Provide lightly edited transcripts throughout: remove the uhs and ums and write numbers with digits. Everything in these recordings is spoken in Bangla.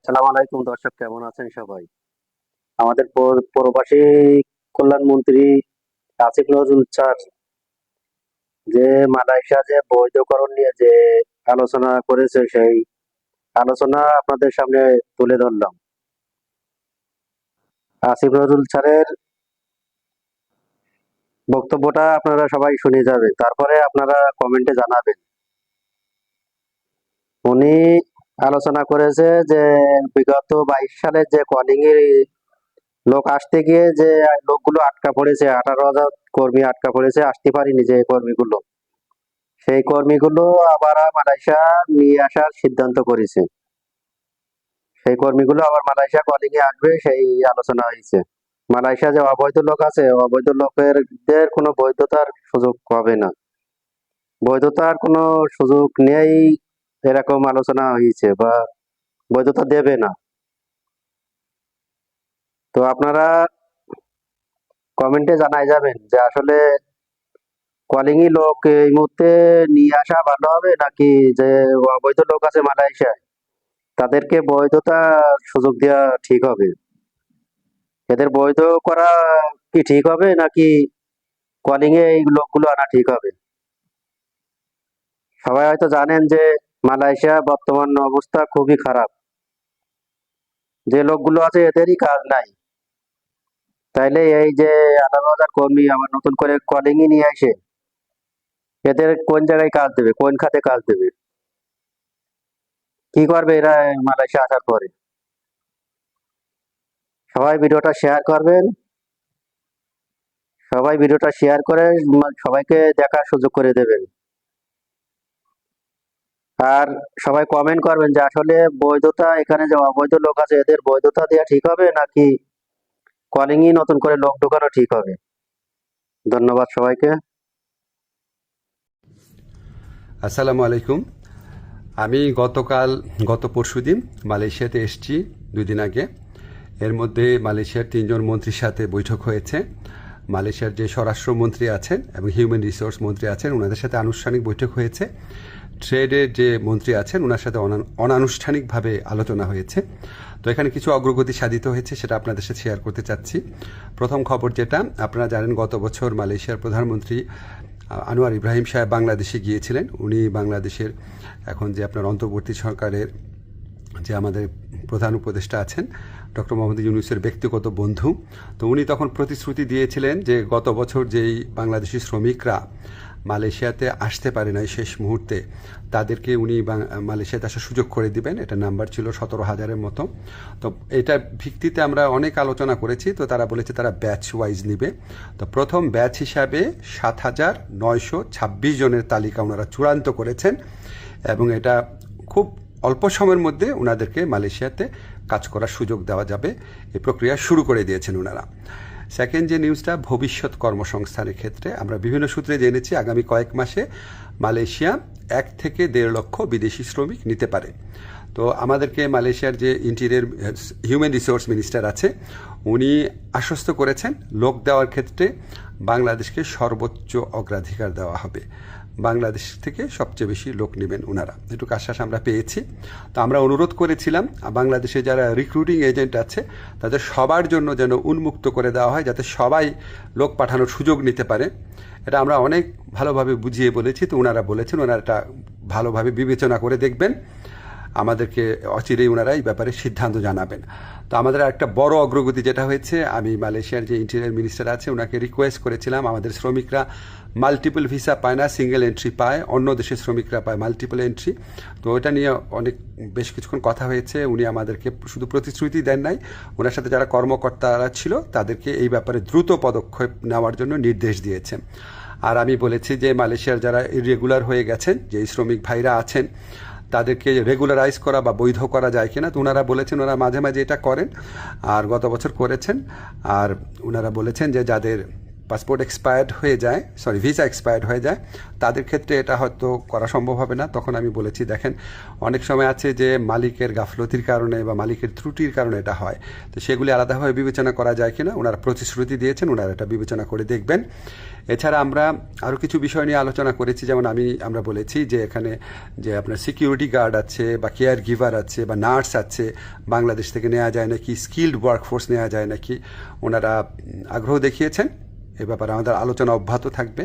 আসসালামু আলাইকুম দর্শক, কেমন আছেন সবাই? আমাদের প্রবাসী কল্যাণ মন্ত্রী আসিফ নজরুল স্যার যে মালয়েশিয়া যে বৈধকরণ নিয়ে যে আলোচনা করেছে, সেই আলোচনা আপনাদের সামনে তুলে ধরলাম। আসিফ নজরুল স্যারের বক্তব্যটা আপনারা সবাই শুনে যাবেন, তারপরে আপনারা কমেন্টে জানাবেন। উনি আলোচনা করেছে যে বিগত 22 সালে যে কলিং এর লোক আসতে গিয়ে যে লোকগুলো আটকা পড়েছে, 18,000 কর্মী আটকা পড়েছে, আসতে পারেনি যে কর্মীগুলো, সেই কর্মীগুলো আবার মালয়েশিয়া নিয়ে আসার সিদ্ধান্ত করেছে। সেই কর্মীগুলো আবার মালয়েশিয়া কলিং এ আসবে, সেই আলোচনা হয়েছে। মালয়েশিয়া যে অবৈধ লোক আছে, অবৈধ লোকের কোনো বৈধতার সুযোগ হবে না, বৈধতার কোনো সুযোগ নেই, এরকম আলোচনা হয়েছে, বা বৈধতা দেবে না। তো আপনারা কমেন্টে জানাই যাবেন যে আসলে কলিংই লোক এই মুহূর্তে নিয়ে আসা ভালো হবে, নাকি যে অবৈধ লোক আছে মালয়েশিয়ায় তাদেরকে বৈধতা সুযোগ দেওয়া ঠিক হবে? এদের বৈধ করা কি ঠিক হবে, নাকি কলিং এ এই লোকগুলো আনা ঠিক হবে? সবাই হয়তো জানেন যে মালয়েশিয়া বর্তমান অবস্থা খুবই খারাপ। যে লোকগুলো আছে এদেরই কাজ নাই, তাইলে এই যে 18,000 কর্মী আবার নতুন করে কলিং এ নিয়ে আসে, এদের কোন জায়গায় কাজ দেবে, কোন খাতে কাজ দেবে, কি করবে এরা মালয়েশিয়া আসার পরে? সবাই ভিডিওটা শেয়ার করবেন, সবাই ভিডিওটা শেয়ার করে সবাইকে দেখার সুযোগ করে দেবেন। আর সবাই কমেন্ট করবেন যে আসলে বৈধতা, এখানে যে অবৈধ লোক আছে এদের বৈধতা দেওয়া ঠিক হবে, নাকি কলিংই নতুন করে লোক ঢোকানো ঠিক হবে? ধন্যবাদ সবাইকে। আসসালামু আলাইকুম। আমি গত পরশুদিন মালয়েশিয়াতে এসেছি, 2 দিন আগে। এর মধ্যে মালয়েশিয়ার 3জন মন্ত্রীর সাথে বৈঠক হয়েছে। মালয়েশিয়ার যে স্বরাষ্ট্রমন্ত্রী আছেন এবং হিউম্যান রিসোর্স মন্ত্রী আছেন, ওনাদের সাথে আনুষ্ঠানিক বৈঠক হয়েছে। ট্রেডের যে মন্ত্রী আছেন, ওনার সাথে অনানুষ্ঠানিকভাবে আলোচনা হয়েছে। তো এখানে কিছু অগ্রগতি সাধিত হয়েছে, সেটা আপনাদের সাথে শেয়ার করতে চাচ্ছি। প্রথম খবর যেটা, আপনারা জানেন গত বছর মালয়েশিয়ার প্রধানমন্ত্রী আনোয়ার ইব্রাহিম সাহেব বাংলাদেশে গিয়েছিলেন। উনি বাংলাদেশের এখন যে আপনার অন্তর্বর্তী সরকারের যে আমাদের প্রধান উপদেষ্টা আছেন, ডক্টর মোহাম্মদ ইউনূসের ব্যক্তিগত বন্ধু। তো উনি তখন প্রতিশ্রুতি দিয়েছিলেন যে গত বছর যেই বাংলাদেশি শ্রমিকরা মালয়েশিয়াতে আসতে পারে নাই শেষ মুহূর্তে, তাদেরকে উনি মালয়েশিয়াতে আসার সুযোগ করে দিবেন। এটা নাম্বার ছিল 17,000-এর মতো। তো এটার ভিত্তিতে আমরা অনেক আলোচনা করেছি। তো তারা বলেছে তারা ব্যাচ ওয়াইজ নিবে। তো প্রথম ব্যাচ হিসাবে 7,926 জনের তালিকা ওনারা চূড়ান্ত করেছেন, এবং এটা খুব অল্প সময়ের মধ্যে ওনাদেরকে মালয়েশিয়াতে কাজ করার সুযোগ দেওয়া যাবে, এই প্রক্রিয়া শুরু করে দিয়েছেন ওনারা। সেকেন্ড যে নিউজটা, ভবিষ্যৎ কর্মসংস্থানের ক্ষেত্রে আমরা বিভিন্ন সূত্রে জেনেছি আগামী কয়েক মাসে মালয়েশিয়া 1 থেকে 1.5 লক্ষ বিদেশি শ্রমিক নিতে পারে। তো আমাদেরকে মালয়েশিয়ার যে ইন্টেরিয়র হিউম্যান রিসোর্স মিনিস্টার আছে, উনি আশ্বস্ত করেছেন লোক দেওয়ার ক্ষেত্রে বাংলাদেশকে সর্বোচ্চ অগ্রাধিকার দেওয়া হবে। বাংলাদেশ থেকে সবচেয়ে বেশি লোক নেবেন ওনারা, এটুকু আশ্বাস আমরা পেয়েছি। তো আমরা অনুরোধ করেছিলাম বাংলাদেশে যারা রিক্রুটিং এজেন্ট আছে তাদের সবার জন্য যেন উন্মুক্ত করে দেওয়া হয়, যাতে সবাই লোক পাঠানোর সুযোগ নিতে পারে। এটা আমরা অনেক ভালোভাবে বুঝিয়ে বলেছি। তো ওনারা বলেছেন ওনারা এটা ভালোভাবে বিবেচনা করে দেখবেন, আমাদেরকে অচিরেই ওনারা এই ব্যাপারে সিদ্ধান্ত জানাবেন। তো আমাদের একটা বড় অগ্রগতি যেটা হয়েছে, আমি মালয়েশিয়ার যে ইন্টেরিয়র মিনিস্টার আছে ওনাকে রিকোয়েস্ট করেছিলাম, আমাদের শ্রমিকরা মাল্টিপল ভিসা পায় না, সিঙ্গেল এন্ট্রি পায়, অন্য দেশের শ্রমিকরা পায় মাল্টিপল এন্ট্রি। তো এটা নিয়ে বেশ কিছুক্ষণ কথা হয়েছে। উনি আমাদেরকে শুধু প্রতিশ্রুতি দেন নাই, ওনার সাথে যারা কর্মকর্তারা ছিল তাদেরকে এই ব্যাপারে দ্রুত পদক্ষেপ নেওয়ার জন্য নির্দেশ দিয়েছেন। আর আমি বলেছি যে মালয়েশিয়ার যারা ইরেগুলার হয়ে গেছেন, যে শ্রমিক ভাইরা আছেন, তাদেরকে রেগুলারাইজ করা বা বৈধ করা যায় কিনা। তো ওনারা বলেছেন ওনারা মাঝে মাঝে এটা করেন, আর গত বছর করেছেন। আর ওনারা বলেছেন যে যাদের পাসপোর্ট এক্সপায়ার্ড হয়ে যায়, ভিসা এক্সপায়ার্ড হয়ে যায়, তাদের ক্ষেত্রে এটা হয়তো করা সম্ভব হবে না। তখন আমি বলেছি দেখেন অনেক সময় আছে যে মালিকের গাফলতির কারণে বা মালিকের ত্রুটির কারণে এটা হয়, তো সেগুলি আলাদাভাবে বিবেচনা করা যায় কিনা ওনারা প্রতিশ্রুতি দিয়েছেন, ওনারা এটা বিবেচনা করে দেখবেন। এছাড়া আমরা আরও কিছু বিষয় নিয়ে আলোচনা করেছি, যেমন আমরা বলেছি যে এখানে যে আপনার সিকিউরিটি গার্ড আছে বা কেয়ার গিভার আছে বা নার্স আছে, বাংলাদেশ থেকে নেওয়া যায় নাকি, স্কিল্ড ওয়ার্কফোর্স নেওয়া যায় নাকি, ওনারা আগ্রহ দেখিয়েছেন। এ ব্যাপারে আমাদের আলোচনা অব্যাহত থাকবে।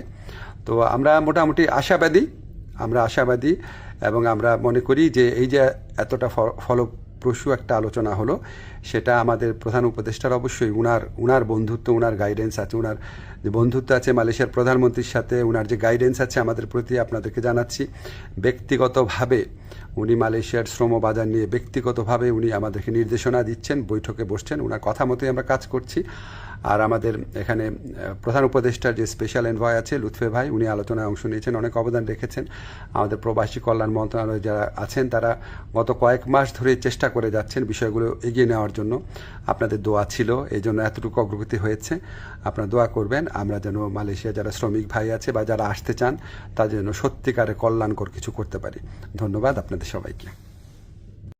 তো আমরা মোটামুটি আশাবাদী এবং আমরা মনে করি যে এই যে এতটা ফলপ্রসূ একটা আলোচনা হলো, সেটা আমাদের প্রধান উপদেষ্টার অবশ্যই উনার বন্ধুত্ব, উনার গাইডেন্স আছে, উনার যে বন্ধুত্ব আছে মালয়েশিয়ার প্রধানমন্ত্রীর সাথে, উনার যে গাইডেন্স আছে আমাদের প্রতি, আপনাদেরকে জানাচ্ছি ব্যক্তিগতভাবে উনি মালয়েশিয়ার শ্রম বাজার নিয়ে ব্যক্তিগতভাবে উনি আমাদেরকে নির্দেশনা দিচ্ছেন, বৈঠকে বসছেন, ওনার কথা মতোই আমরা কাজ করছি। আর আমাদের এখানে প্রধান উপদেষ্টার যে স্পেশাল এনভয় আছে লুৎফে ভাই, উনি আলোচনায় অংশ নিয়েছেন, অনেক অবদান রেখেছেন। আমাদের প্রবাসী কল্যাণ মন্ত্রণালয়ে যারা আছেন তারা গত কয়েক মাস ধরে চেষ্টা করে যাচ্ছেন বিষয়গুলো এগিয়ে নেওয়ার জন্য। আপনাদের দোয়া ছিল, এই জন্য এতটুকু অগ্রগতি হয়েছে। আপনারা দোয়া করবেন আমরা যেন মালয়েশিয়া যারা শ্রমিক ভাই আছে বা যারা আসতে চান তাদের জন্য সত্যিকারের কল্যাণকর কিছু করতে পারি। ধন্যবাদ আপনাদের সবাইকে।